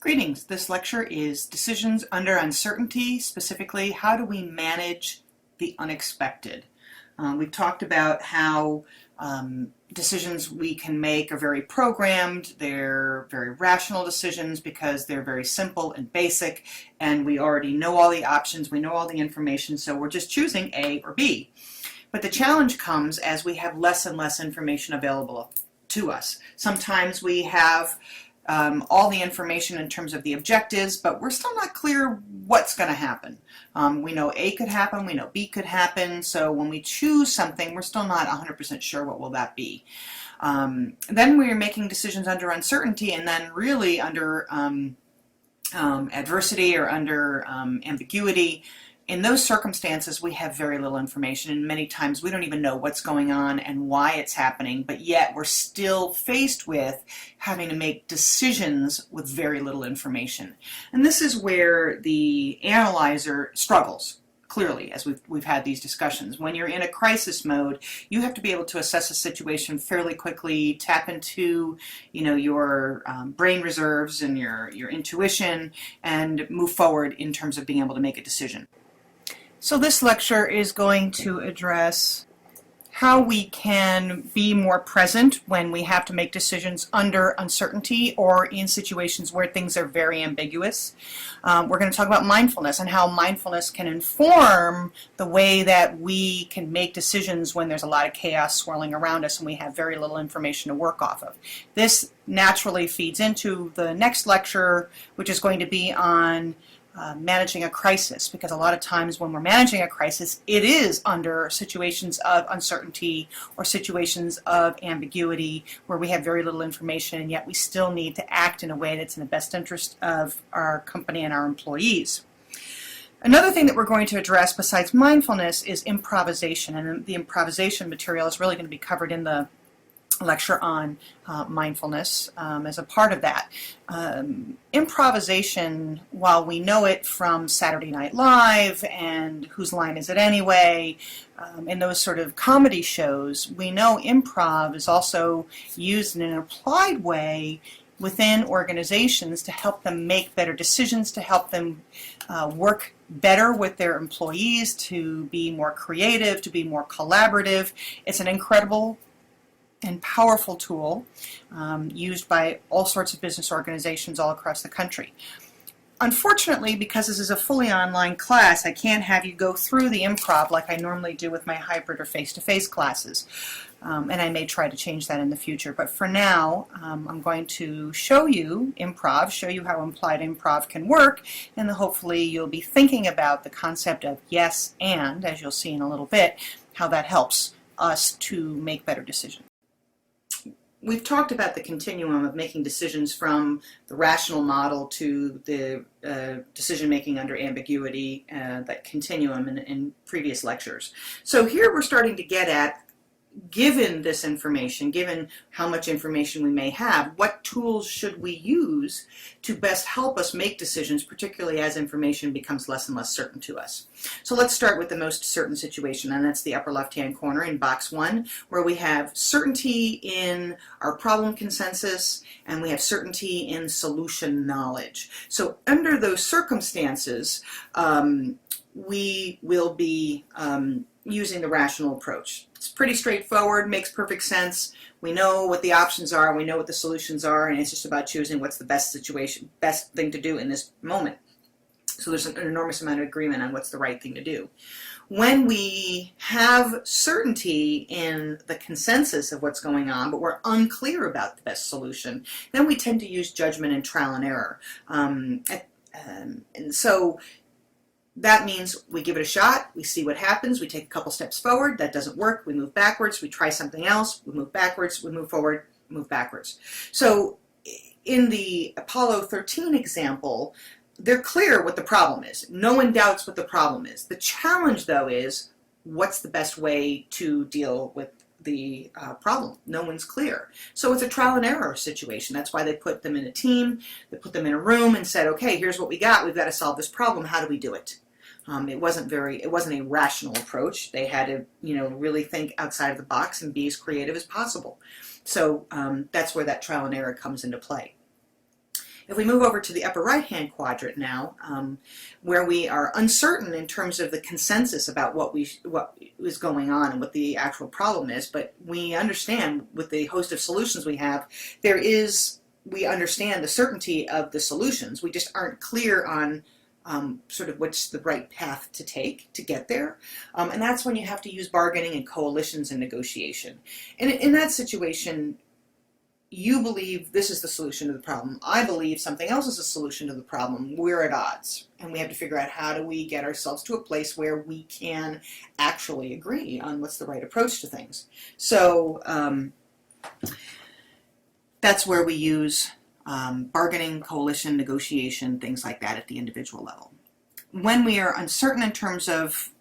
Greetings. This lecture is Decisions Under Uncertainty, specifically how do we manage the unexpected. We've talked about how decisions we can make are very programmed, they're very rational decisions because they're very simple and basic, and we already know all the options, we know all the information, so we're just choosing A or B. But the challenge comes as we have less and less information available to us. Sometimes we have all the information in terms of the objectives, but we're still not clear what's going to happen. We know A could happen, we know B could happen, so when we choose something, we're still not 100% sure what will that be. Then we're making decisions under uncertainty, and then really under adversity or under ambiguity. In those circumstances, we have very little information, and many times we don't even know what's going on and why it's happening, but yet we're still faced with having to make decisions with very little information. And this is where the analyzer struggles, clearly, as we've had these discussions. When you're in a crisis mode, you have to be able to assess a situation fairly quickly, tap into your brain reserves and your intuition, and move forward in terms of being able to make a decision. So this lecture is going to address how we can be more present when we have to make decisions under uncertainty or in situations where things are very ambiguous. We're going to talk about mindfulness and how mindfulness can inform the way that we can make decisions when there's a lot of chaos swirling around us and we have very little information to work off of. This naturally feeds into the next lecture, which is going to be on managing a crisis, because a lot of times when we're managing a crisis, it is under situations of uncertainty or situations of ambiguity where we have very little information, and yet we still need to act in a way that's in the best interest of our company and our employees. Another thing that we're going to address besides mindfulness is improvisation, and the improvisation material is really going to be covered in the lecture on mindfulness as a part of that. Improvisation, while we know it from Saturday Night Live and Whose Line Is It Anyway, and those sort of comedy shows, we know improv is also used in an applied way within organizations to help them make better decisions, to help them work better with their employees, to be more creative, to be more collaborative. It's an incredible and powerful tool used by all sorts of business organizations all across the country. Unfortunately, because this is a fully online class, I can't have you go through the improv like I normally do with my hybrid or face-to-face classes. And I may try to change that in the future. But for now, I'm going to show you improv, show you how implied improv can work, and then hopefully you'll be thinking about the concept of yes and, as you'll see in a little bit, how that helps us to make better decisions. We've talked about the continuum of making decisions from the rational model to the decision-making under ambiguity, that continuum in previous lectures. So here we're starting to get at, given this information, given how much information we may have, what tools should we use to best help us make decisions, particularly as information becomes less and less certain to us. So let's start with the most certain situation, and that's the upper left-hand corner in box 1, where we have certainty in our problem consensus, and we have certainty in solution knowledge. So under those circumstances, we will be using the rational approach. It's pretty straightforward, makes perfect sense. We know what the options are, we know what the solutions are, and it's just about choosing what's the best thing to do in this moment. So there's an enormous amount of agreement on what's the right thing to do. When we have certainty in the consensus of what's going on, but we're unclear about the best solution, then we tend to use judgment and trial and error. And so that means we give it a shot, we see what happens, we take a couple steps forward, that doesn't work, we move backwards, we try something else, we move backwards, we move forward, move backwards. So in the Apollo 13 example, they're clear what the problem is. No one doubts what the problem is. The challenge, though, is what's the best way to deal with the problem. No one's clear. So it's a trial and error situation. That's why they put them in a team, they put them in a room and said, okay, here's what we got. We've got to solve this problem. How do we do it? It wasn't a rational approach. They had to, really think outside of the box and be as creative as possible. So that's where that trial and error comes into play. If we move over to the upper right-hand quadrant now, where we are uncertain in terms of the consensus about what is going on and what the actual problem is, but we understand with the host of solutions we have, we understand the certainty of the solutions. We just aren't clear on sort of what's the right path to take to get there. And that's when you have to use bargaining and coalitions and negotiation. And in that situation, you believe this is the solution to the problem. I believe something else is a solution to the problem. We're at odds. And we have to figure out how do we get ourselves to a place where we can actually agree on what's the right approach to things. So that's where we use bargaining, coalition, negotiation, things like that at the individual level. When we are uncertain in terms of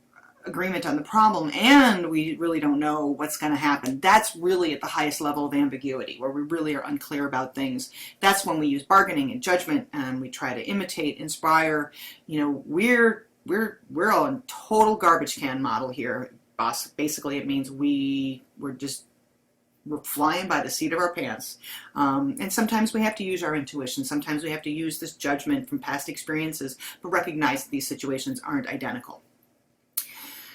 agreement on the problem and we really don't know what's going to happen, that's really at the highest level of ambiguity, where we really are unclear about things. That's when we use bargaining and judgment, and we try to imitate, inspire. We're on total garbage can model here, boss. Basically, it means we're flying by the seat of our pants. And sometimes we have to use our intuition. Sometimes we have to use this judgment from past experiences, but recognize that these situations aren't identical.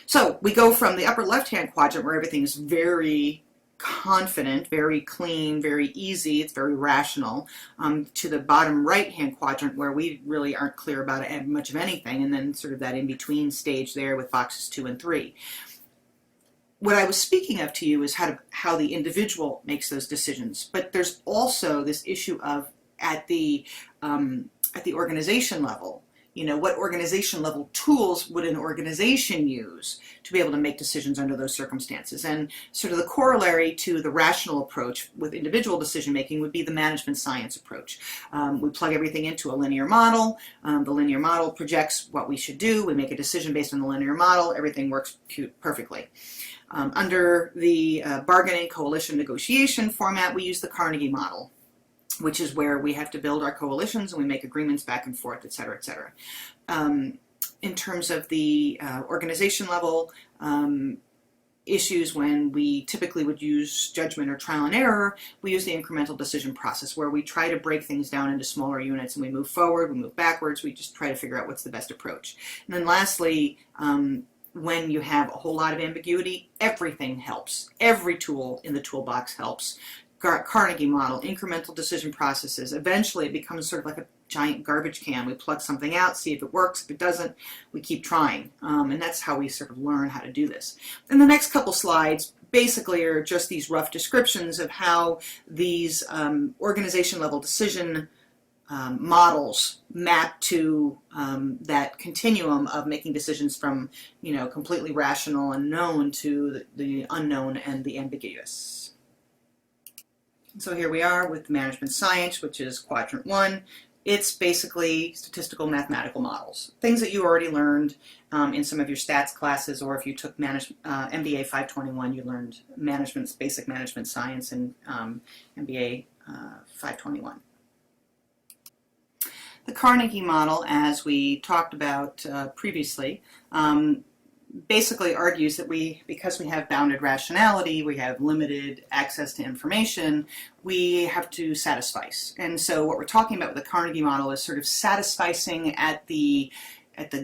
So we go from the upper left-hand quadrant, where everything is very confident, very clean, very easy, it's very rational, to the bottom right-hand quadrant, where we really aren't clear about much of anything, and then sort of that in-between stage there with boxes 2 and 3. What I was speaking of to you is how the individual makes those decisions, but there's also this issue of at the organization level. What organization level tools would an organization use to be able to make decisions under those circumstances? And sort of the corollary to the rational approach with individual decision making would be the management science approach. We plug everything into a linear model. The linear model projects what we should do. We make a decision based on the linear model. Everything works perfectly. Under the bargaining, coalition, negotiation format, we use the Carnegie model, which is where we have to build our coalitions and we make agreements back and forth, et cetera, et cetera. In terms of the organization level issues, when we typically would use judgment or trial and error, we use the incremental decision process, where we try to break things down into smaller units and we move forward, we move backwards, we just try to figure out what's the best approach. And then lastly, when you have a whole lot of ambiguity, everything helps. Every tool in the toolbox helps. Carnegie model, incremental decision processes. Eventually it becomes sort of like a giant garbage can. We plug something out, see if it works. If it doesn't, we keep trying. And that's how we sort of learn how to do this. And the next couple slides basically are just these rough descriptions of how these organization level decision models map to that continuum of making decisions from completely rational and known to the unknown and the ambiguous. So here we are with management science, which is quadrant 1. It's basically statistical mathematical models, things that you already learned in some of your stats classes, or if you took MBA 521, you learned basic management science in MBA 521. The Carnegie model, as we talked about previously, basically argues that because we have bounded rationality, we have limited access to information, we have to satisfice. And so what we're talking about with the Carnegie model is sort of satisficing at the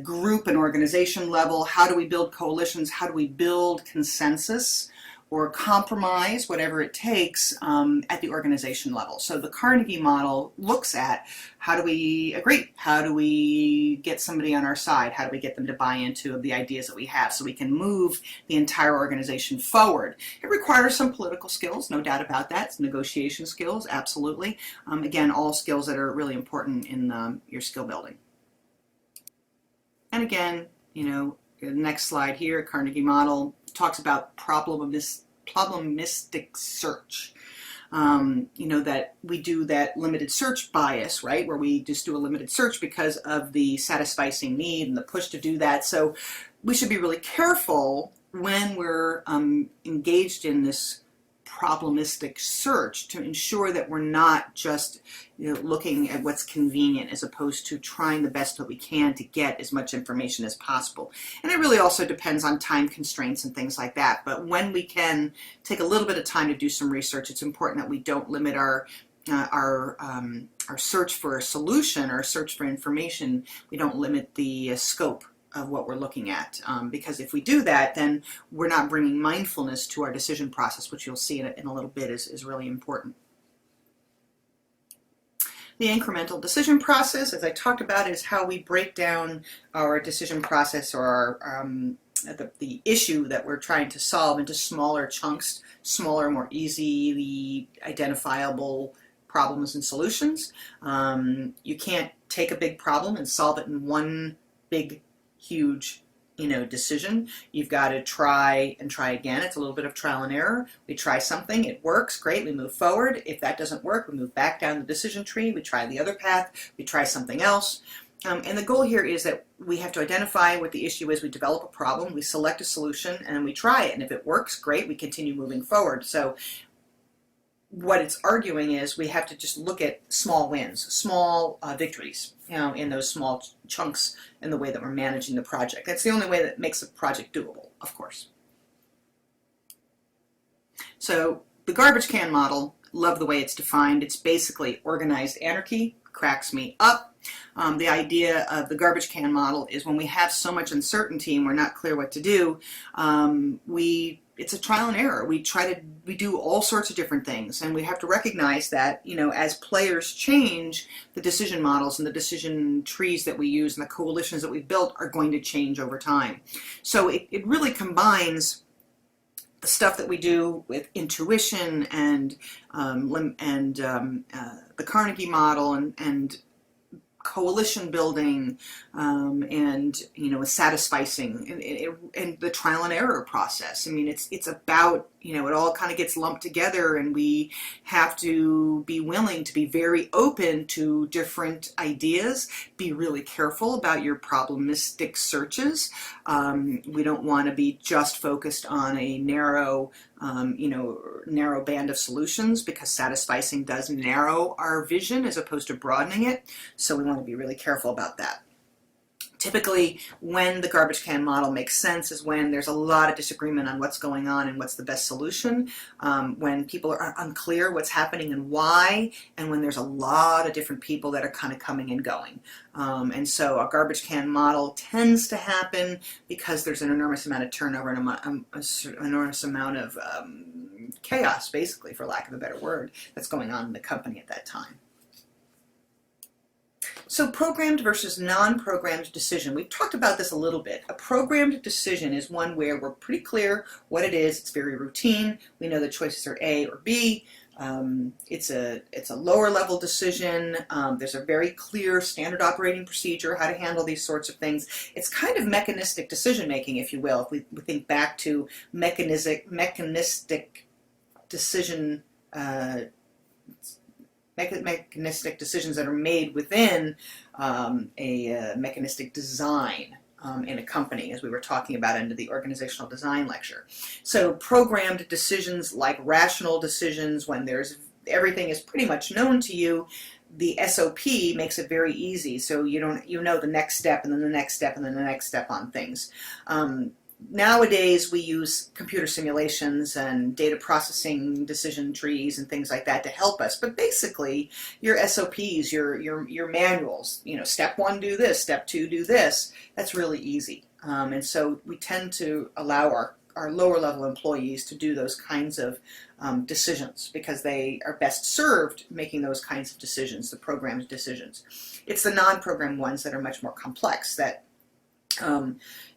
group and organization level. How do we build coalitions? How do we build consensus or compromise, whatever it takes, at the organization level? So the Carnegie model looks at, how do we agree? How do we get somebody on our side? How do we get them to buy into the ideas that we have so we can move the entire organization forward? It requires some political skills, no doubt about that. It's negotiation skills, absolutely. Again, all skills that are really important in your skill building. And again, the next slide here, Carnegie model talks about probabilistic search. That we do that limited search bias, right, where we just do a limited search because of the satisficing need and the push to do that. So we should be really careful when we're engaged in this probabilistic search to ensure that we're not just looking at what's convenient, as opposed to trying the best that we can to get as much information as possible. And it really also depends on time constraints and things like that. But when we can take a little bit of time to do some research, it's important that we don't limit our our search for a solution or search for information, we don't limit the scope of what we're looking at. Because if we do that, then we're not bringing mindfulness to our decision process, which you'll see in a little bit is really important. The incremental decision process, as I talked about, is how we break down our decision process or our, the issue that we're trying to solve into smaller chunks, smaller, more easily identifiable problems and solutions. You can't take a big problem and solve it in one big, huge, decision. You've got to try and try again. It's a little bit of trial and error. We try something, it works, great, we move forward. If that doesn't work, we move back down the decision tree, we try the other path, we try something else. And the goal here is that we have to identify what the issue is, we develop a problem, we select a solution, and then we try it. And if it works, great, we continue moving forward. So what it's arguing is we have to just look at small wins, small victories, in those small chunks in the way that we're managing the project. That's the only way that makes a project doable, of course. So the garbage can model, love the way it's defined. It's basically organized anarchy, cracks me up. The idea of the garbage can model is when we have so much uncertainty and we're not clear what to do, it's a trial and error. We do all sorts of different things, and we have to recognize that, as players change, the decision models and the decision trees that we use and the coalitions that we built are going to change over time. So it really combines the stuff that we do with intuition and the Carnegie model and coalition building, and satisficing and the trial and error process. I mean, it's about, it all kind of gets lumped together, and we have to be willing to be very open to different ideas. Be really careful about your probabilistic searches. We don't want to be just focused on a narrow band of solutions, because satisficing does narrow our vision as opposed to broadening it. So we want to be really careful about that. Typically, when the garbage can model makes sense is when there's a lot of disagreement on what's going on and what's the best solution, when people are unclear what's happening and why, and when there's a lot of different people that are kind of coming and going. And so a garbage can model tends to happen because there's an enormous amount of turnover and an enormous amount of chaos, basically, for lack of a better word, that's going on in the company at that time. So programmed versus non-programmed decision. We've talked about this a little bit. A programmed decision is one where we're pretty clear what it is. It's very routine. We know the choices are A or B. It's a lower level decision. There's a very clear standard operating procedure, how to handle these sorts of things. It's kind of mechanistic decision making, if you will. If we think back to mechanistic decision mechanistic decisions that are made within a mechanistic design in a company, as we were talking about under the organizational design lecture. So programmed decisions, like rational decisions, when everything is pretty much known to you, the SOP makes it very easy. So you know the next step, and then the next step, and then the next step on things. Nowadays, we use computer simulations and data processing decision trees and things like that to help us. But basically, your SOPs, your manuals, step 1, do this, step 2, do this. That's really easy. And so we tend to allow our lower level employees to do those kinds of decisions, because they are best served making those kinds of decisions, the programmed decisions. It's the non-programmed ones that are much more complex, that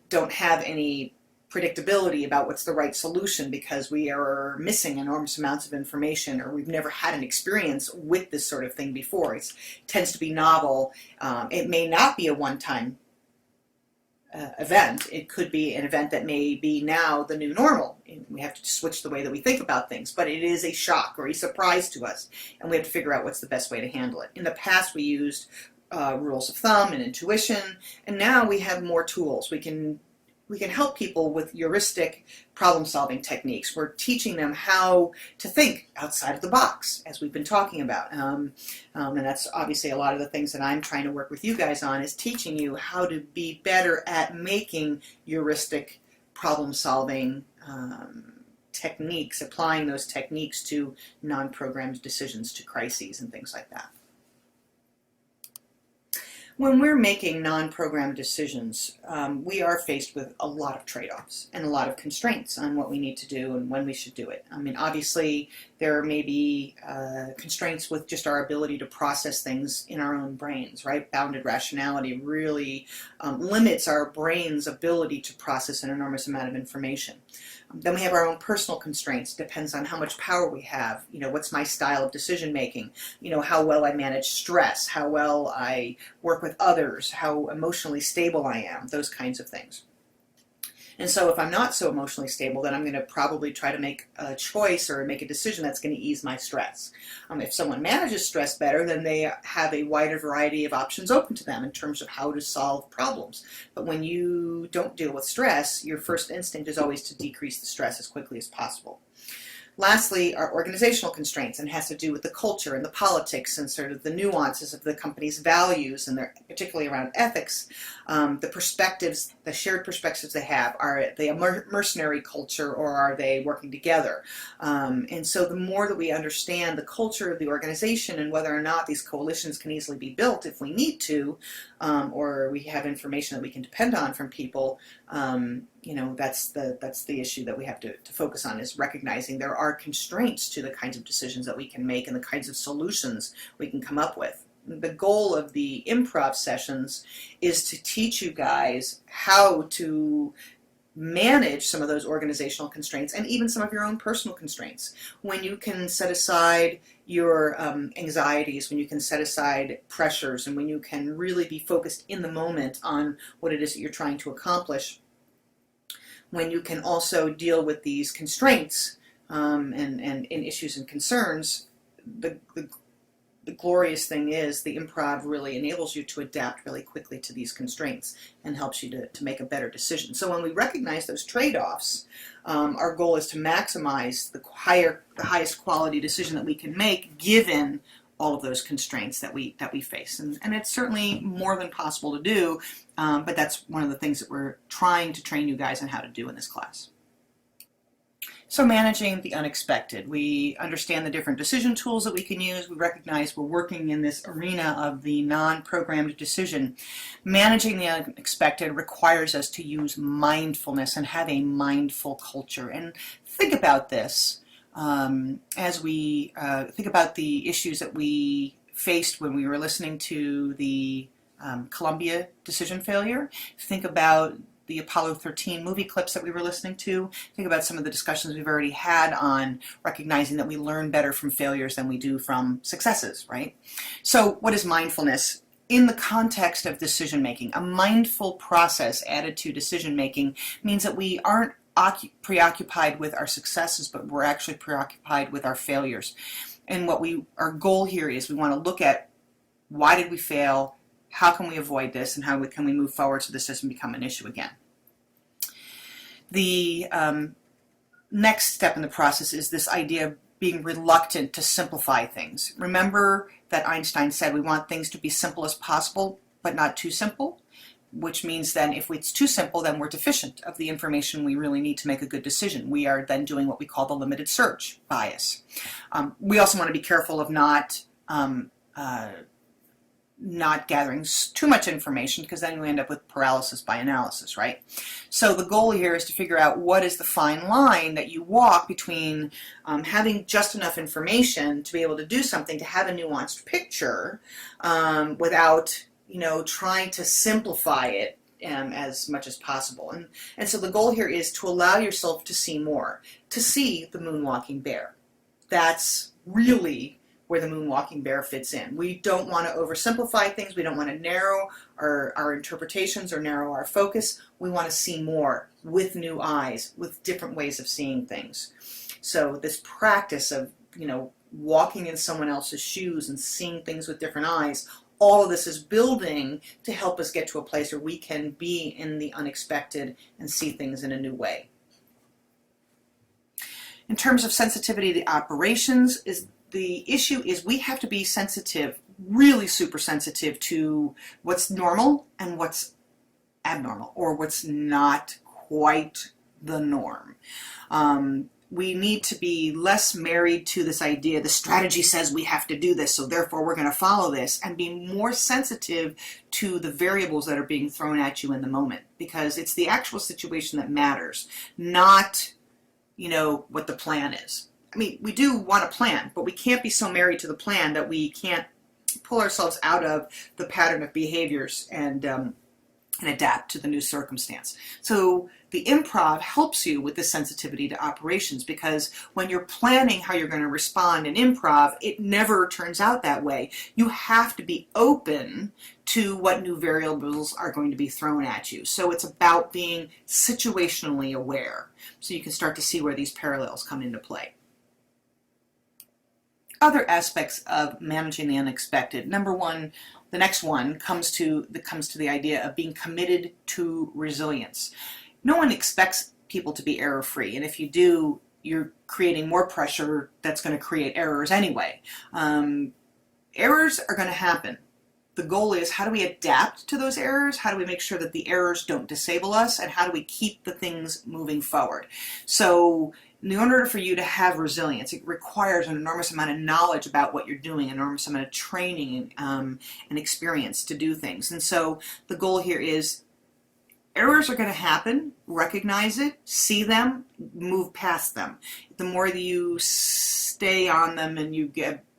don't have any predictability about what's the right solution, because we are missing enormous amounts of information, or we've never had an experience with this sort of thing before. It tends to be novel. It may not be a one-time event. It could be an event that may be now the new normal. We have to switch the way that we think about things, but it is a shock or a surprise to us, and we have to figure out what's the best way to handle it. In the past, we used rules of thumb and intuition, and now we have more tools. We can help people with heuristic problem-solving techniques. We're teaching them how to think outside of the box, as we've been talking about. And that's obviously a lot of the things that I'm trying to work with you guys on, is teaching you how to be better at making heuristic problem-solving techniques, applying those techniques to non-programmed decisions, to crises and things like that. When we're making non-programmed decisions, we are faced with a lot of trade-offs and a lot of constraints on what we need to do and when we should do it. I mean, obviously, there may be constraints with just our ability to process things in our own brains, right? Bounded rationality really limits our brain's ability to process an enormous amount of information. Then we have our own personal constraints. Depends on how much power we have. You know, what's my style of decision making? You know, how well I manage stress, how well I work with others, how emotionally stable I am, those kinds of things. And so if I'm not so emotionally stable, then I'm going to probably try to make a choice or make a decision that's going to ease my stress. If someone manages stress better, then they have a wider variety of options open to them in terms of how to solve problems. But when you don't deal with stress, your first instinct is always to decrease the stress as quickly as possible. Lastly, our organizational constraints, and has to do with the culture and the politics and sort of the nuances of the company's values, and particularly around ethics, the perspectives, the shared perspectives they have. Are they a mercenary culture, or are they working together? And so the more that we understand the culture of the organization and whether or not these coalitions can easily be built if we need to, or we have information that we can depend on from people, you know, that's the issue that we have to focus on, is recognizing there are constraints to the kinds of decisions that we can make and the kinds of solutions we can come up with. The goal of the improv sessions is to teach you guys how to manage some of those organizational constraints and even some of your own personal constraints. When you can set aside your anxieties, when you can set aside pressures, and when you can really be focused in the moment on what it is that you're trying to accomplish, when you can also deal with these constraints and issues and concerns, the glorious thing is the improv really enables you to adapt really quickly to these constraints and helps you to make a better decision. So when we recognize those trade-offs, our goal is to maximize the highest quality decision that we can make given all of those constraints that we face. And it's certainly more than possible to do, but that's one of the things that we're trying to train you guys on how to do in this class. So managing the unexpected. We understand the different decision tools that we can use. We recognize we're working in this arena of the non-programmed decision. Managing the unexpected requires us to use mindfulness and have a mindful culture. And think about this as we think about the issues that we faced when we were listening to the Columbia decision failure. Think about the Apollo 13 movie clips that we were listening to. Think about some of the discussions we've already had on recognizing that we learn better from failures than we do from successes, right? So what is mindfulness? In the context of decision making, a mindful process added to decision making means that we aren't preoccupied with our successes, but we're actually preoccupied with our failures. And our goal here is we want to look at, why did we fail? How can we avoid this, and how can we move forward so this doesn't become an issue again? The next step in the process is this idea of being reluctant to simplify things. Remember that Einstein said we want things to be simple as possible, but not too simple, which means then if it's too simple, then we're deficient of the information we really need to make a good decision. We are then doing what we call the limited search bias. We also want to be careful of not gathering too much information, because then we end up with paralysis by analysis, right? So the goal here is to figure out what is the fine line that you walk between having just enough information to be able to do something, to have a nuanced picture, without, you know, trying to simplify it as much as possible. And so the goal here is to allow yourself to see more, to see the moonwalking bear. That's really where the moonwalking bear fits in. We don't want to oversimplify things. We don't want to narrow our interpretations or narrow our focus. We want to see more with new eyes, with different ways of seeing things. So this practice of, you know, walking in someone else's shoes and seeing things with different eyes, all of this is building to help us get to a place where we can be in the unexpected and see things in a new way. In terms of sensitivity to operations, the issue is we have to be sensitive, really super sensitive, to what's normal and what's abnormal, or what's not quite the norm. we need to be less married to this idea, the strategy says we have to do this, so therefore we're going to follow this, and be more sensitive to the variables that are being thrown at you in the moment, because it's the actual situation that matters, not, what the plan is. I mean, we do want a plan, but we can't be so married to the plan that we can't pull ourselves out of the pattern of behaviors and adapt to the new circumstance. So the improv helps you with the sensitivity to operations, because when you're planning how you're going to respond in improv, it never turns out that way. You have to be open to what new variables are going to be thrown at you. So it's about being situationally aware, so you can start to see where these parallels come into play. Other aspects of managing the unexpected. Number one, the next one comes to the idea of being committed to resilience. No one expects people to be error-free, and if you do, you're creating more pressure that's going to create errors anyway. Errors are going to happen. The goal is, how do we adapt to those errors? How do we make sure that the errors don't disable us? And how do we keep the things moving forward? So in order for you to have resilience, it requires an enormous amount of knowledge about what you're doing, an enormous amount of training and experience to do things. And so the goal here is, errors are going to happen, recognize it, see them, move past them. The more that you stay on them and you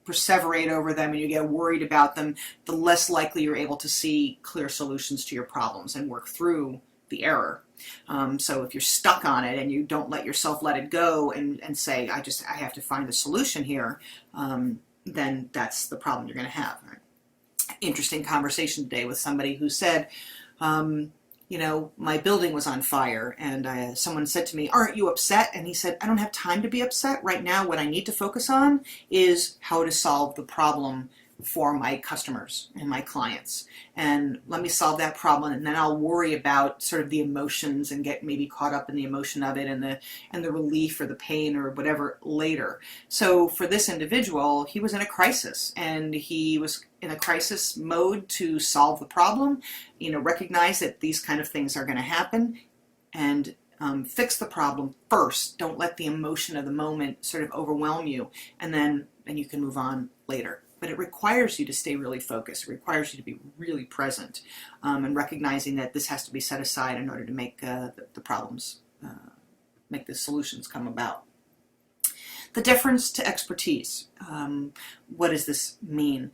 perseverate over them and you get worried about them, the less likely you're able to see clear solutions to your problems and work through the error. So if you're stuck on it and you don't let yourself let it go and say, I have to find a solution here, then that's the problem you're going to have. Interesting conversation today with somebody who said, my building was on fire, and someone said to me, aren't you upset? And he said, I don't have time to be upset. Right now, what I need to focus on is how to solve the problem for my customers and my clients. And let me solve that problem, and then I'll worry about sort of the emotions and get maybe caught up in the emotion of it and the relief or the pain or whatever later. So for this individual, he was in a crisis, and he was in a crisis mode to solve the problem, recognize that these kind of things are going to happen, and fix the problem first. Don't let the emotion of the moment sort of overwhelm you, and then you can move on later. But it requires you to stay really focused. It requires you to be really present, and recognizing that this has to be set aside in order to make the problems, make the solutions come about. The deference to expertise. What does this mean?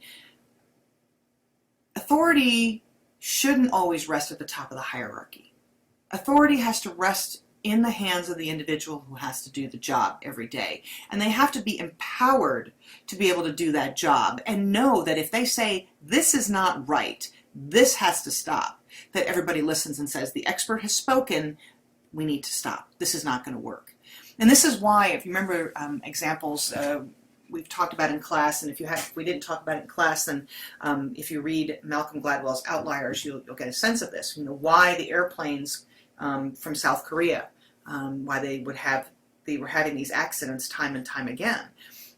Authority shouldn't always rest at the top of the hierarchy. Authority has to rest in the hands of the individual who has to do the job every day. And they have to be empowered to be able to do that job and know that if they say, this is not right, this has to stop, that everybody listens and says, the expert has spoken, we need to stop. This is not going to work. And this is why, if you remember examples we've talked about in class, and if we didn't talk about it in class, then if you read Malcolm Gladwell's Outliers, you'll get a sense of this. Why the airplanes from South Korea, why they were having these accidents time and time again.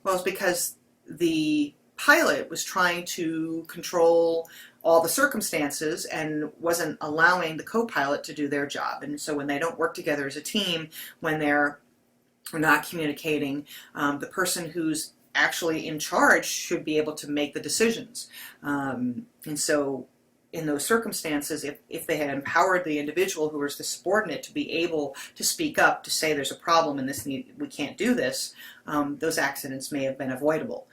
Well, it's because the pilot was trying to control all the circumstances and wasn't allowing the co-pilot to do their job. And so when they don't work together as a team, when they're not communicating, the person who's actually in charge should be able to make the decisions. And so in those circumstances, if they had empowered the individual who was the subordinate to be able to speak up, to say there's a problem and we can't do this, those accidents may have been avoidable.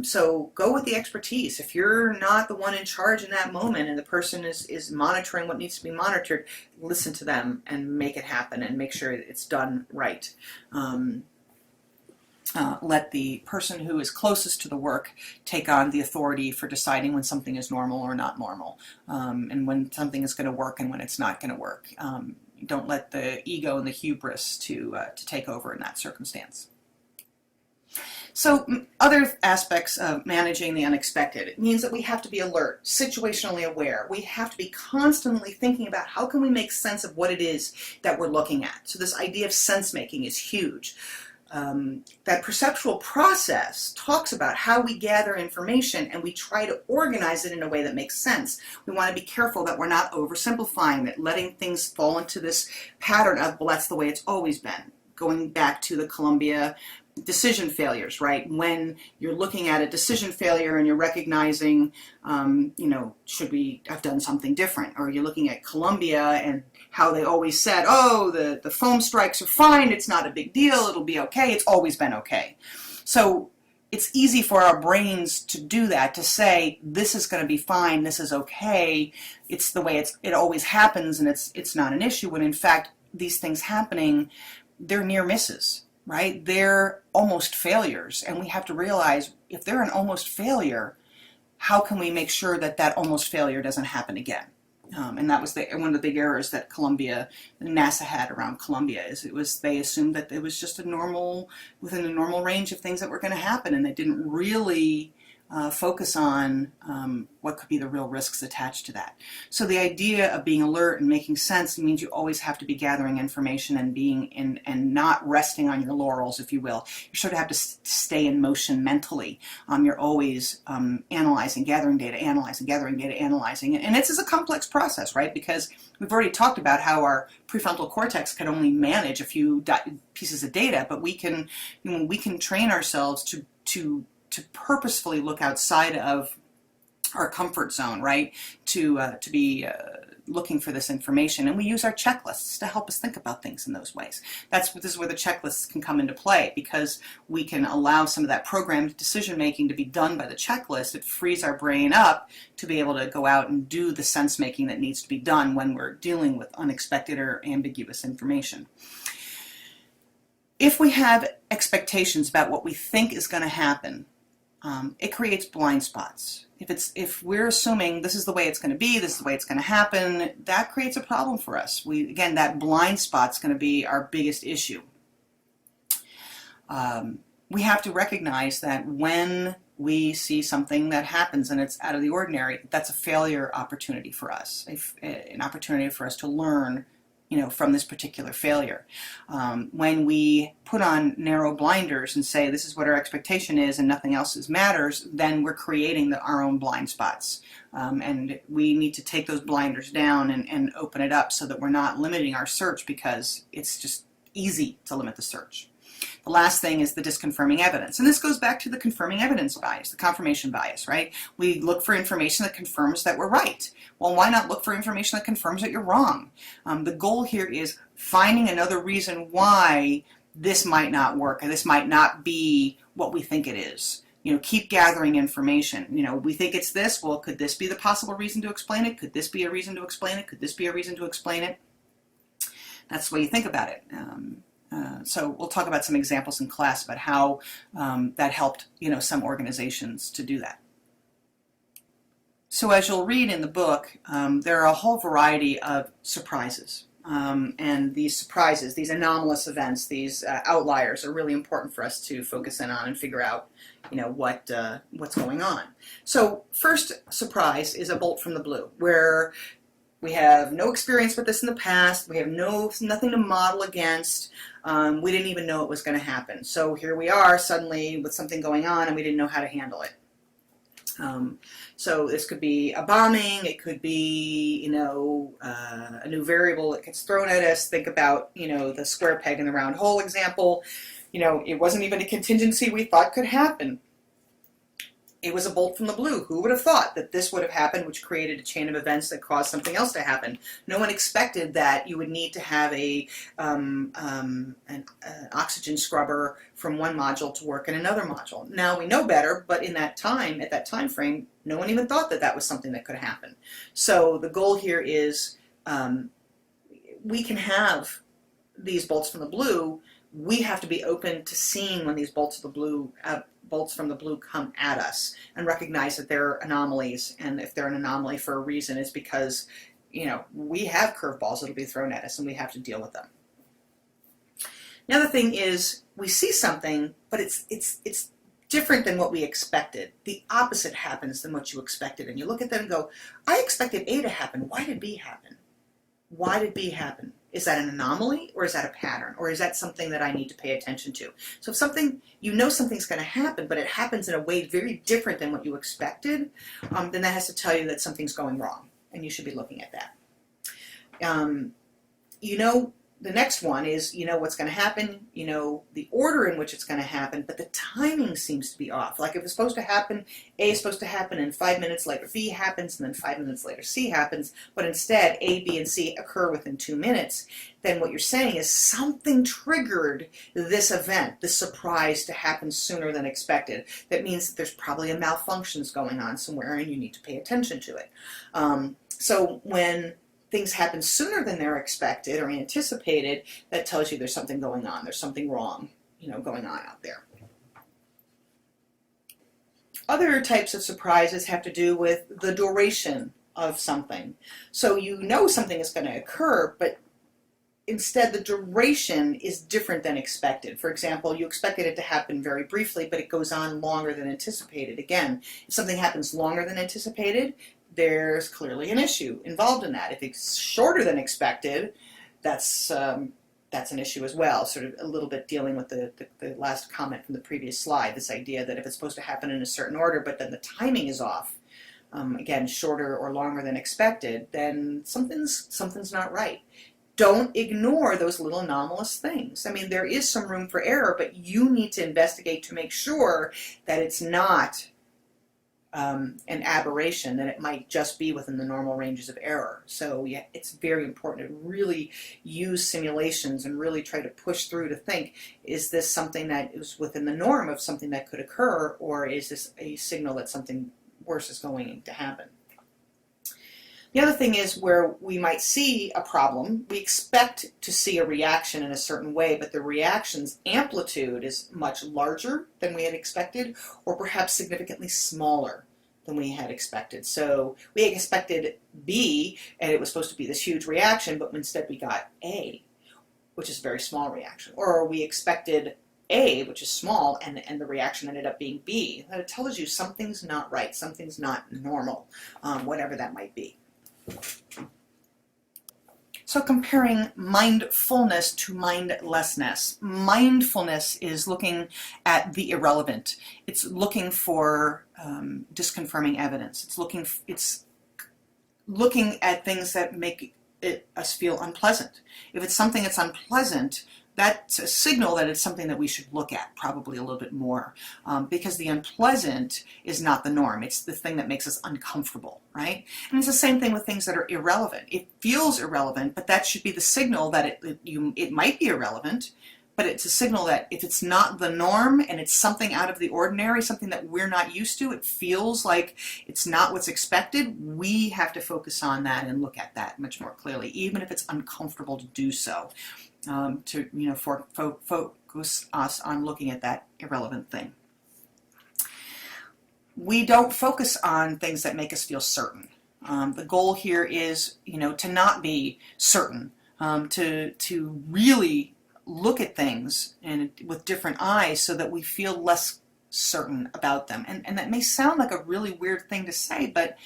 So go with the expertise. If you're not the one in charge in that moment and the person is monitoring what needs to be monitored, listen to them and make it happen and make sure it's done right. Let the person who is closest to the work take on the authority for deciding when something is normal or not normal, and when something is going to work and when it's not going to work. Don't let the ego and the hubris to take over in that circumstance. So other aspects of managing the unexpected, it means that we have to be alert, situationally aware. We have to be constantly thinking about how can we make sense of what it is that we're looking at. So this idea of sense making is huge. That perceptual process talks about how we gather information and we try to organize it in a way that makes sense. We want to be careful that we're not oversimplifying it, letting things fall into this pattern of, well, that's the way it's always been. going back to the Columbia decision failures, right? When you're looking at a decision failure and you're recognizing, should we have done something different? Or you're looking at Columbia and how they always said, oh, the foam strikes are fine, it's not a big deal, it'll be okay. It's always been okay. So it's easy for our brains to do that, to say, this is going to be fine, this is okay, it's the way it always happens, and it's not an issue, when in fact, these things happening, they're near misses, right? They're almost failures, and we have to realize, if they're an almost failure, how can we make sure that that almost failure doesn't happen again? And that was one of the big errors that NASA had around Columbia, is they assumed that it was just within the normal range of things that were going to happen, and they didn't really focus on what could be the real risks attached to that. So the idea of being alert and making sense means you always have to be gathering information and not resting on your laurels, if you will. You sort of have to stay in motion mentally. You're always analyzing, gathering data, analyzing, analyzing. And it's a complex process, right? Because we've already talked about how our prefrontal cortex can only manage a few pieces of data, but we can train ourselves to purposefully look outside of our comfort zone, right? To be looking for this information, and we use our checklists to help us think about things in those ways. This is where the checklists can come into play, because we can allow some of that programmed decision making to be done by the checklist. It frees our brain up to be able to go out and do the sense making that needs to be done when we're dealing with unexpected or ambiguous information. If we have expectations about what we think is going to happen, it creates blind spots. If we're assuming this is the way it's going to be, this is the way it's going to happen, that creates a problem for us. Again, that blind spot's going to be our biggest issue. We have to recognize that when we see something that happens and it's out of the ordinary, that's a failure opportunity for us, an opportunity for us to learn from this particular failure. When we put on narrow blinders and say this is what our expectation is and nothing else matters, then we're creating our own blind spots. And we need to take those blinders down and open it up so that we're not limiting our search, because it's just easy to limit the search. The last thing is the disconfirming evidence. And this goes back to the confirming evidence bias, the confirmation bias, right? We look for information that confirms that we're right. Well, why not look for information that confirms that you're wrong? The goal here is finding another reason why this might not work, and this might not be what we think it is. Keep gathering information. We think it's this. Well, could this be the possible reason to explain it? Could this be a reason to explain it? Could this be a reason to explain it? That's the way you think about it. So we'll talk about some examples in class about how that helped, some organizations to do that. So as you'll read in the book, there are a whole variety of surprises. And these surprises, these anomalous events, these outliers are really important for us to focus in on and figure out, what's going on. So first surprise is a bolt from the blue, where we have no experience with this in the past. We have nothing to model against. We didn't even know it was going to happen. So here we are suddenly with something going on, and we didn't know how to handle it. So this could be a bombing. It could be, a new variable that gets thrown at us. Think about, the square peg in the round hole example. It wasn't even a contingency we thought could happen. It was a bolt from the blue. Who would have thought that this would have happened, which created a chain of events that caused something else to happen? No one expected that you would need to have an oxygen scrubber from one module to work in another module. Now we know better, but at that time frame, no one even thought that that was something that could happen. So the goal here is we can have these bolts from the blue. We have to be open to seeing when these bolts from the blue come at us, and recognize that they're anomalies, and if they're an anomaly for a reason, it's because we have curveballs that'll be thrown at us, and we have to deal with them. The other thing is we see something, but it's different than what we expected. The opposite happens than what you expected, and you look at that and go, I expected A to happen. Why did B happen? Why did B happen? Is that an anomaly, or is that a pattern, or is that something that I need to pay attention to? So if something's going to happen, but it happens in a way very different than what you expected, then that has to tell you that something's going wrong, and you should be looking at that. the next one is, you know what's going to happen, you know the order in which it's going to happen, but the timing seems to be off. Like if it's supposed to happen, A is supposed to happen, and 5 minutes later B happens, and then 5 minutes later C happens, but instead A, B, and C occur within 2 minutes, then what you're saying is something triggered this event, this surprise, to happen sooner than expected. That means that there's probably a malfunctions going on somewhere, and you need to pay attention to it. So when things happen sooner than they're expected or anticipated, that tells you there's something going on. There's something wrong, going on out there. Other types of surprises have to do with the duration of something. So you know something is going to occur, but instead the duration is different than expected. For example, you expected it to happen very briefly, but it goes on longer than anticipated. Again, if something happens longer than anticipated, there's clearly an issue involved in that. If it's shorter than expected, that's an issue as well, sort of a little bit dealing with the last comment from the previous slide, this idea that if it's supposed to happen in a certain order, but then the timing is off, again, shorter or longer than expected, then something's not right. Don't ignore those little anomalous things. I mean, there is some room for error, but you need to investigate to make sure that it's not an aberration, that it might just be within the normal ranges of error. So yeah, it's very important to really use simulations and really try to push through to think, is this something that is within the norm of something that could occur, or is this a signal that something worse is going to happen? The other thing is where we might see a problem, we expect to see a reaction in a certain way, but the reaction's amplitude is much larger than we had expected, or perhaps significantly smaller than we had expected. So we had expected B, and it was supposed to be this huge reaction, but instead we got A, which is a very small reaction. Or we expected A, which is small, and the reaction ended up being B. That tells you something's not right, something's not normal, whatever that might be. So comparing mindfulness to mindlessness. Mindfulness is looking at the irrelevant. It's looking for disconfirming evidence. It's looking at things that make us feel unpleasant. If it's something that's unpleasant, that's a signal that it's something that we should look at probably a little bit more, because the unpleasant is not the norm. It's the thing that makes us uncomfortable, right? And it's the same thing with things that are irrelevant. It feels irrelevant, but that should be the signal that it might be irrelevant, but it's a signal that if it's not the norm and it's something out of the ordinary, something that we're not used to, it feels like it's not what's expected, we have to focus on that and look at that much more clearly, even if it's uncomfortable to do so. To focus us on looking at that irrelevant thing. We don't focus on things that make us feel certain. The goal here is, to not be certain, to really look at things and with different eyes so that we feel less certain about them. And that may sound like a really weird thing to say, but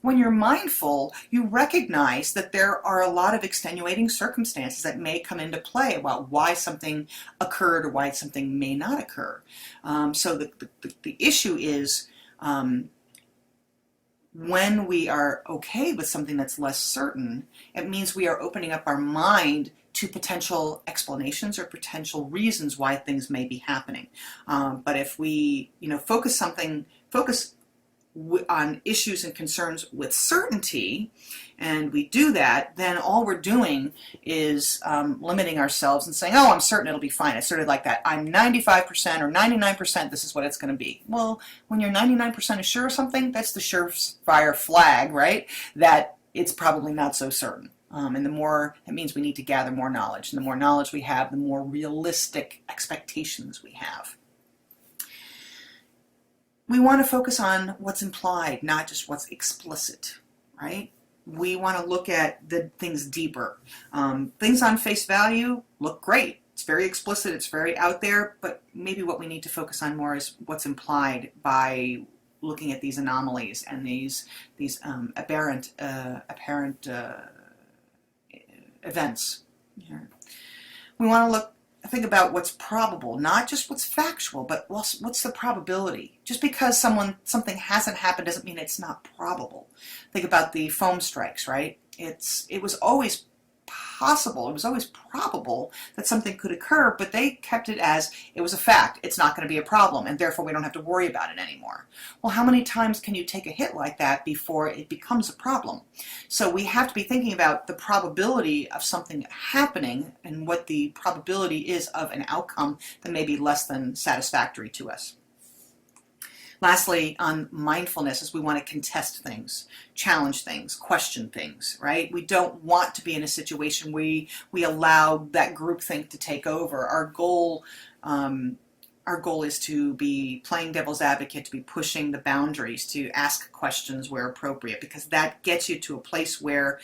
when you're mindful, you recognize that there are a lot of extenuating circumstances that may come into play about why something occurred or why something may not occur. So the issue is when we are okay with something that's less certain, it means we are opening up our mind to potential explanations or potential reasons why things may be happening. But if we, focus on issues and concerns with certainty, and we do that, then all we're doing is limiting ourselves and saying, oh, I'm certain it'll be fine. It's sort of like that, I'm 95% or 99%, this is what it's going to be. Well, when you're 99% sure of something, that's the surefire flag, right? That it's probably not so certain. And the more, it means we need to gather more knowledge. And the more knowledge we have, the more realistic expectations we have. We want to focus on what's implied, not just what's explicit, right? We want to look at the things deeper. Things on face value look great. It's very explicit, it's very out there, but maybe what we need to focus on more is what's implied by looking at these anomalies and these apparent events. We want to think about what's probable, not just what's factual, but what's the probability. Just because something hasn't happened doesn't mean it's not probable. Think about the foam strikes, right? It was always possible, it was always probable that something could occur, but they kept it as it was a fact. It's not going to be a problem, and therefore we don't have to worry about it anymore. Well, how many times can you take a hit like that before it becomes a problem? So we have to be thinking about the probability of something happening and what the probability is of an outcome that may be less than satisfactory to us. Lastly, on mindfulness is we want to contest things, challenge things, question things, right? We don't want to be in a situation where we allow that groupthink to take over. Our goal is to be playing devil's advocate, to be pushing the boundaries, to ask questions where appropriate, because that gets you to a place where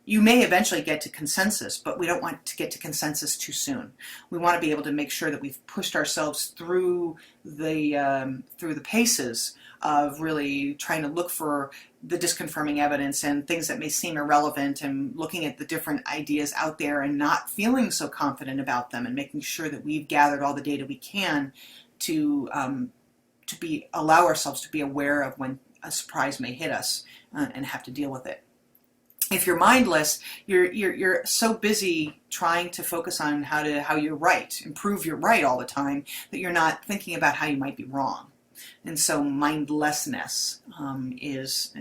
you may eventually get to consensus, but we don't want to get to consensus too soon. We want to be able to make sure that we've pushed ourselves through the paces of really trying to look for the disconfirming evidence and things that may seem irrelevant, and looking at the different ideas out there and not feeling so confident about them, and making sure that we've gathered all the data we can to allow ourselves to be aware of when a surprise may hit us and have to deal with it. If you're mindless, you're so busy trying to focus on how you're right, improve your right all the time, that you're not thinking about how you might be wrong. And so mindlessness is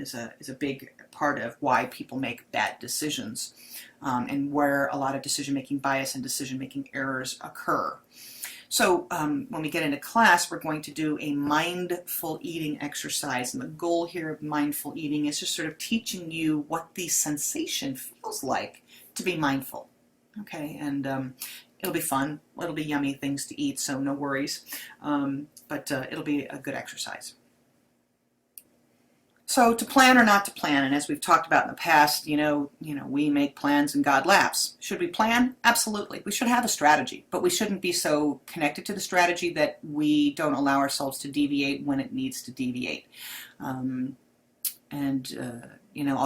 a big part of why people make bad decisions, and where a lot of decision-making bias and decision-making errors occur. So when we get into class, we're going to do a mindful eating exercise. And the goal here of mindful eating is just sort of teaching you what the sensation feels like to be mindful. Okay, and it'll be fun. It'll be yummy things to eat, so no worries. But it'll be a good exercise. So to plan or not to plan, and as we've talked about in the past, we make plans and God laughs. Should we plan? Absolutely. We should have a strategy, but we shouldn't be so connected to the strategy that we don't allow ourselves to deviate when it needs to deviate. I'll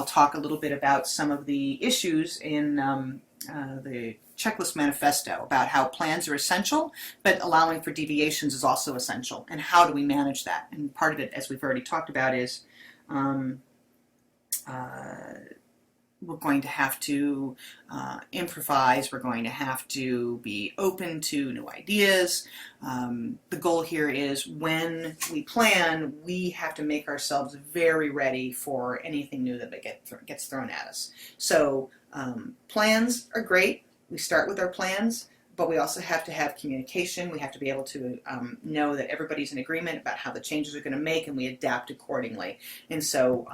talk a little bit about some of the issues in the checklist manifesto about how plans are essential, but allowing for deviations is also essential. And how do we manage that? And part of it, as we've already talked about, is we're going to have to improvise. We're going to have to be open to new ideas. The goal here is when we plan, we have to make ourselves very ready for anything new that gets thrown at us. So plans are great. We start with our plans, but we also have to have communication. We have to be able to know that everybody's in agreement about how the changes are going to make, and we adapt accordingly. And so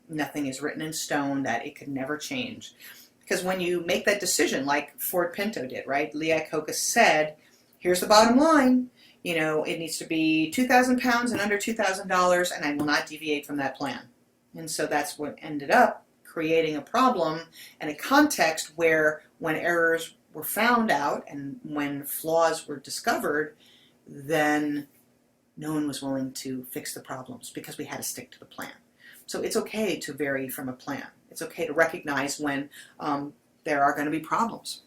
nothing is written in stone, that it could never change. Because when you make that decision, like Ford Pinto did, right? Lee Iacocca said, here's the bottom line. It needs to be 2,000 pounds and under $2,000, and I will not deviate from that plan. And so that's what ended up creating a problem and a context where, when errors were found out and when flaws were discovered, then no one was willing to fix the problems because we had to stick to the plan. So it's okay to vary from a plan. It's okay to recognize when there are going to be problems.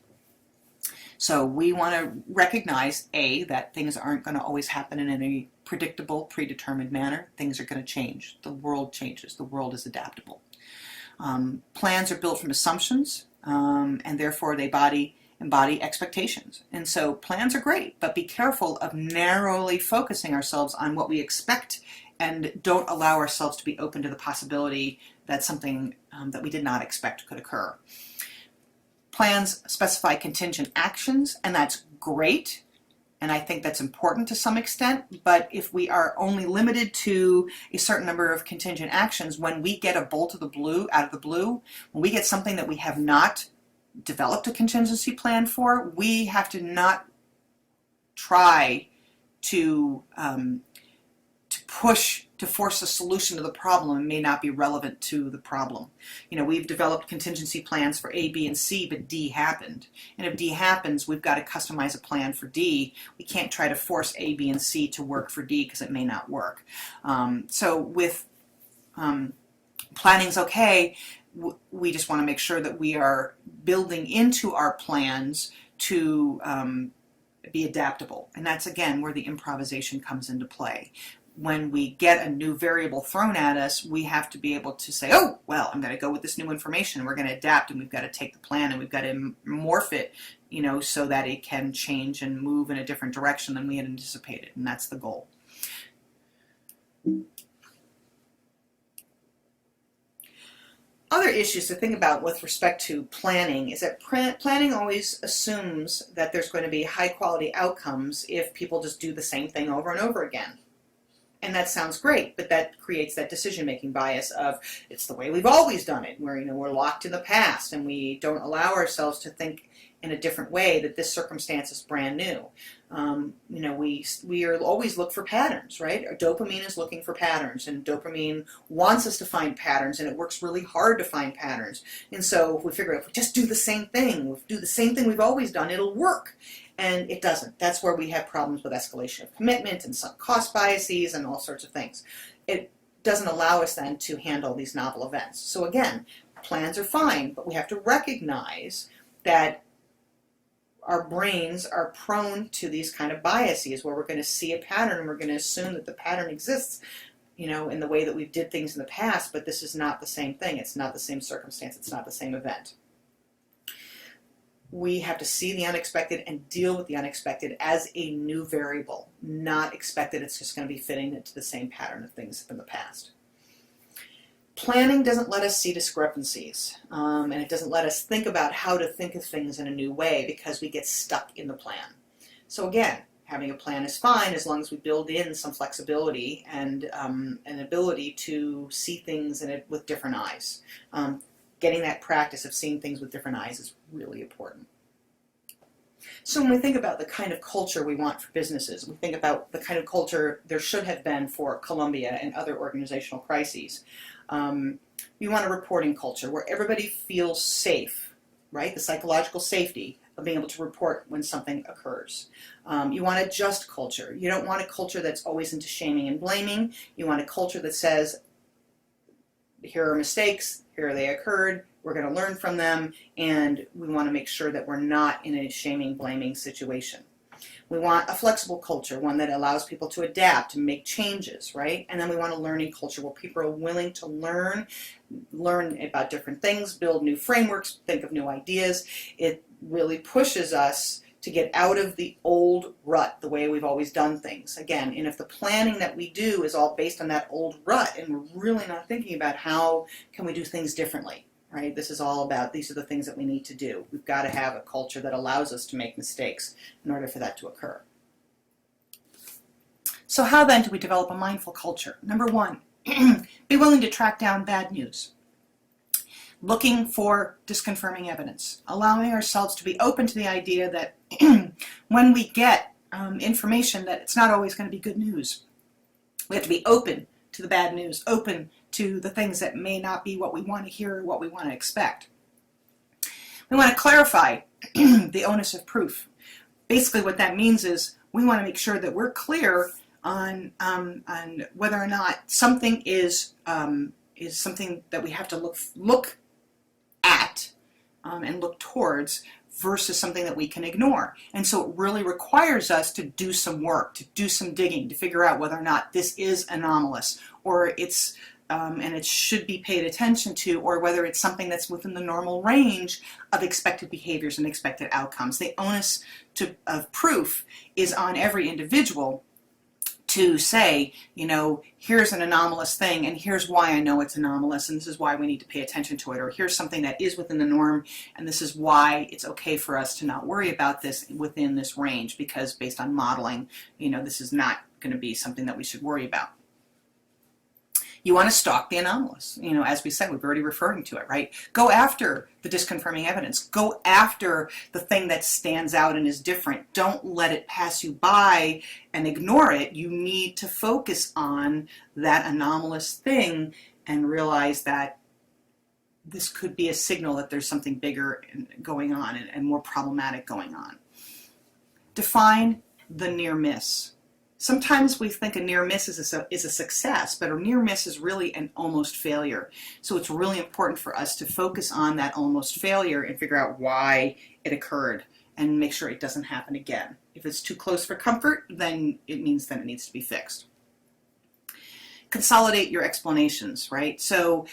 So we want to recognize, A, that things aren't going to always happen in any predictable, predetermined manner. Things are going to change. The world changes. The world is adaptable. Plans are built from assumptions, and therefore they embody expectations. And so plans are great, but be careful of narrowly focusing ourselves on what we expect, and don't allow ourselves to be open to the possibility that something that we did not expect could occur. Plans specify contingent actions, and that's great. And I think that's important to some extent, but if we are only limited to a certain number of contingent actions, when we get a bolt of the blue, out of the blue, when we get something that we have not developed a contingency plan for, we have to not try to force a solution to the problem. It may not be relevant to the problem. We've developed contingency plans for A, B, and C, but D happened. And if D happens, we've got to customize a plan for D. We can't try to force A, B, and C to work for D because it may not work. So with planning's okay. We just want to make sure that we are building into our plans to be adaptable. And that's, again, where the improvisation comes into play. when we get a new variable thrown at us, we have to be able to say, oh, well, I'm going to go with this new information. We're going to adapt, and we've got to take the plan, and we've got to morph it, so that it can change and move in a different direction than we had anticipated. And that's the goal. Other issues to think about with respect to planning is that planning always assumes that there's going to be high quality outcomes if people just do the same thing over and over again. And that sounds great, but that creates that decision-making bias of it's the way we've always done it, where we're locked in the past and we don't allow ourselves to think in a different way that this circumstance is brand new. We are always look for patterns, right? Our dopamine is looking for patterns, and dopamine wants us to find patterns, and it works really hard to find patterns. And so if we figure if we just do the same thing, we've always done, it'll work. And it doesn't. That's where we have problems with escalation of commitment and sunk cost biases and all sorts of things. It doesn't allow us then to handle these novel events. So again, plans are fine, but we have to recognize that our brains are prone to these kind of biases where we're going to see a pattern and we're going to assume that the pattern exists, in the way that we did things in the past, but this is not the same thing. It's not the same circumstance. It's not the same event. We have to see the unexpected and deal with the unexpected as a new variable, not expect that it's just going to be fitting into the same pattern of things from the past. Planning doesn't let us see discrepancies, and it doesn't let us think about how to think of things in a new way because we get stuck in the plan. So again, having a plan is fine as long as we build in some flexibility and an ability to see things with different eyes. Getting that practice of seeing things with different eyes is really important. So when we think about the kind of culture we want for businesses, we think about the kind of culture there should have been for Columbia and other organizational crises. We want a reporting culture where everybody feels safe, right? The psychological safety of being able to report when something occurs. You want a just culture. You don't want a culture that's always into shaming and blaming. You want a culture that says, here are mistakes, here they occurred, we're going to learn from them, and we want to make sure that we're not in a shaming, blaming situation. We want a flexible culture, one that allows people to adapt and make changes, right? And then we want a learning culture where people are willing to learn about different things, build new frameworks, think of new ideas. It really pushes us to get out of the old rut, the way we've always done things. Again, and if the planning that we do is all based on that old rut and we're really not thinking about how can we do things differently, right? This is all about, these are the things that we need to do. We've got to have a culture that allows us to make mistakes in order for that to occur. So how then do we develop a mindful culture? Number one, be willing to track down bad news. Looking for disconfirming evidence, allowing ourselves to be open to the idea that when we get information that it's not always going to be good news. We have to be open to the bad news, open to the things that may not be what we want to hear or what we want to expect. We want to clarify the onus of proof. Basically what that means is we want to make sure that we're clear on whether or not something is something that we have to look at and look towards versus something that we can ignore. And so it really requires us to do some work, to do some digging, to figure out whether or not this is anomalous or it's and it should be paid attention to, or whether it's something that's within the normal range of expected behaviors and expected outcomes. The onus of proof is on every individual to say, here's an anomalous thing, and here's why I know it's anomalous, and this is why we need to pay attention to it, or here's something that is within the norm, and this is why it's okay for us to not worry about this within this range, because based on modeling, this is not going to be something that we should worry about. You want to stalk the anomalous. As we said, we've already referring to it, right? Go after the disconfirming evidence. Go after the thing that stands out and is different. Don't let it pass you by and ignore it. You need to focus on that anomalous thing and realize that this could be a signal that there's something bigger going on and more problematic going on. Define the near miss. Sometimes we think a near miss is a success, but a near miss is really an almost failure. So it's really important for us to focus on that almost failure and figure out why it occurred and make sure it doesn't happen again. If it's too close for comfort, then it means that it needs to be fixed. Consolidate your explanations, right? So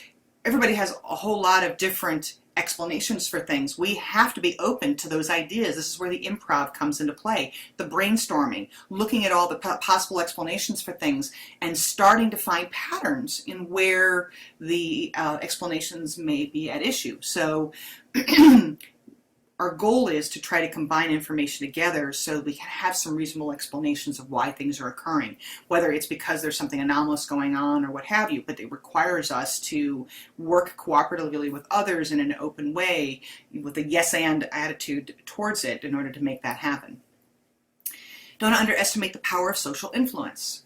everybody has a whole lot of different explanations for things. We have to be open to those ideas. This is where the improv comes into play. The brainstorming, looking at all the possible explanations for things and starting to find patterns in where the explanations may be at issue. So our goal is to try to combine information together so we can have some reasonable explanations of why things are occurring, whether it's because there's something anomalous going on or what have you, but it requires us to work cooperatively with others in an open way with a yes and attitude towards it in order to make that happen. Don't underestimate the power of social influence.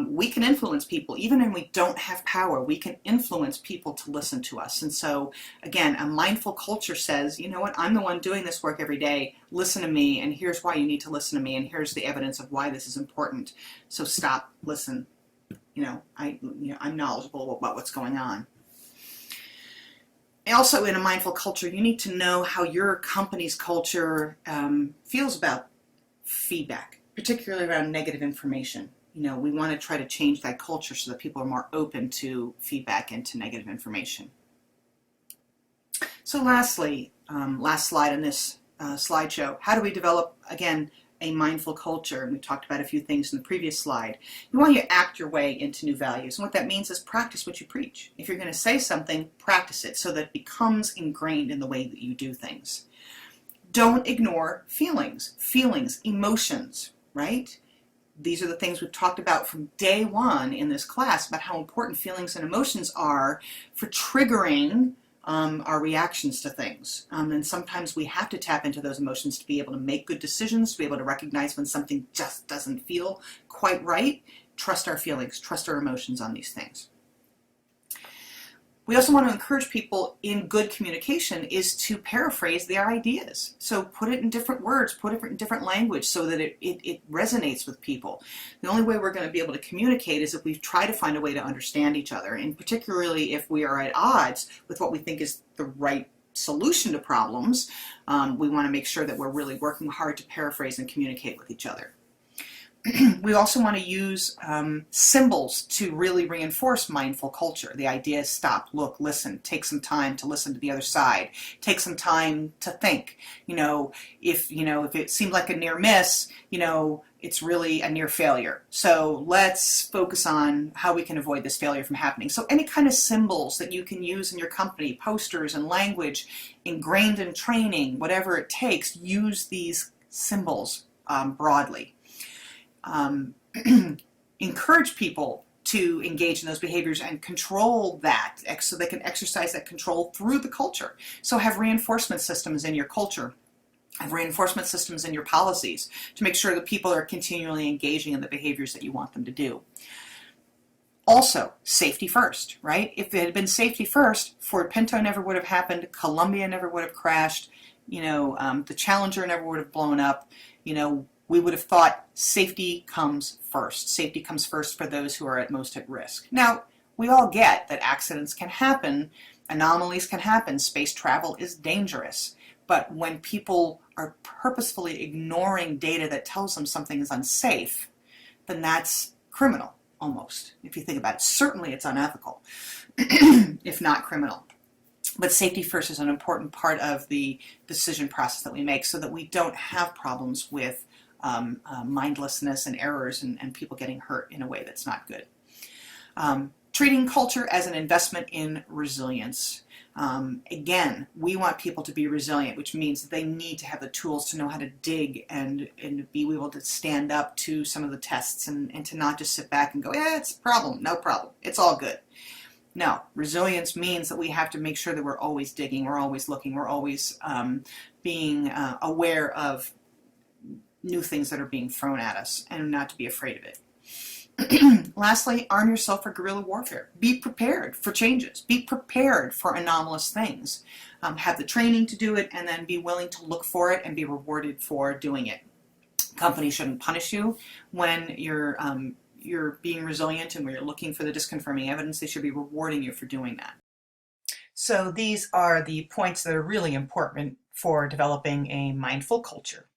We can influence people even when we don't have power. We can influence people to listen to us. And so again, a mindful culture says, you know what, I'm the one doing this work every day. Listen to me, and here's why you need to listen to me, and here's the evidence of why this is important. So stop, listen. I'm knowledgeable about what's going on. Also, in a mindful culture, you need to know how your company's culture feels about feedback, particularly around negative information. We want to try to change that culture so that people are more open to feedback and to negative information. So lastly, last slide on this slideshow, how do we develop, again, a mindful culture? And we talked about a few things in the previous slide. You want to act your way into new values. And what that means is practice what you preach. If you're going to say something, practice it so that it becomes ingrained in the way that you do things. Don't ignore feelings, emotions, right? These are the things we've talked about from day one in this class about how important feelings and emotions are for triggering our reactions to things. And sometimes we have to tap into those emotions to be able to make good decisions, to be able to recognize when something just doesn't feel quite right. Trust our feelings, trust our emotions on these things. We also want to encourage people in good communication is to paraphrase their ideas. So put it in different words, put it in different language so that it resonates with people. The only way we're going to be able to communicate is if we try to find a way to understand each other, and particularly if we are at odds with what we think is the right solution to problems, we want to make sure that we're really working hard to paraphrase and communicate with each other. We also want to use symbols to really reinforce mindful culture. The idea is stop, look, listen, take some time to listen to the other side, take some time to think. If it seemed like a near miss, it's really a near failure. So let's focus on how we can avoid this failure from happening. So any kind of symbols that you can use in your company, posters and language, ingrained in training, whatever it takes, use these symbols broadly. Encourage people to engage in those behaviors and control that so they can exercise that control through the culture. So have reinforcement systems in your culture. Have reinforcement systems in your policies to make sure that people are continually engaging in the behaviors that you want them to do. Also, safety first, right? If it had been safety first, Ford Pinto never would have happened, Columbia never would have crashed, the Challenger never would have blown up, we would have thought safety comes first. Safety comes first for those who are at most at risk. Now, we all get that accidents can happen, anomalies can happen, space travel is dangerous. But when people are purposefully ignoring data that tells them something is unsafe, then that's criminal, almost, if you think about it. Certainly it's unethical, if not criminal. But safety first is an important part of the decision process that we make so that we don't have problems with mindlessness and errors and people getting hurt in a way that's not good. Treating culture as an investment in resilience. Again, we want people to be resilient, which means that they need to have the tools to know how to dig and be able to stand up to some of the tests and to not just sit back and go, yeah, it's a problem, no problem, it's all good. No, resilience means that we have to make sure that we're always digging, we're always looking, we're always being aware of new things that are being thrown at us and not to be afraid of it. Lastly, arm yourself for guerrilla warfare. Be prepared for changes. Be prepared for anomalous things. Have the training to do it and then be willing to look for it and be rewarded for doing it. Companies shouldn't punish you when you're being resilient and when you're looking for the disconfirming evidence. They should be rewarding you for doing that. So these are the points that are really important for developing a mindful culture.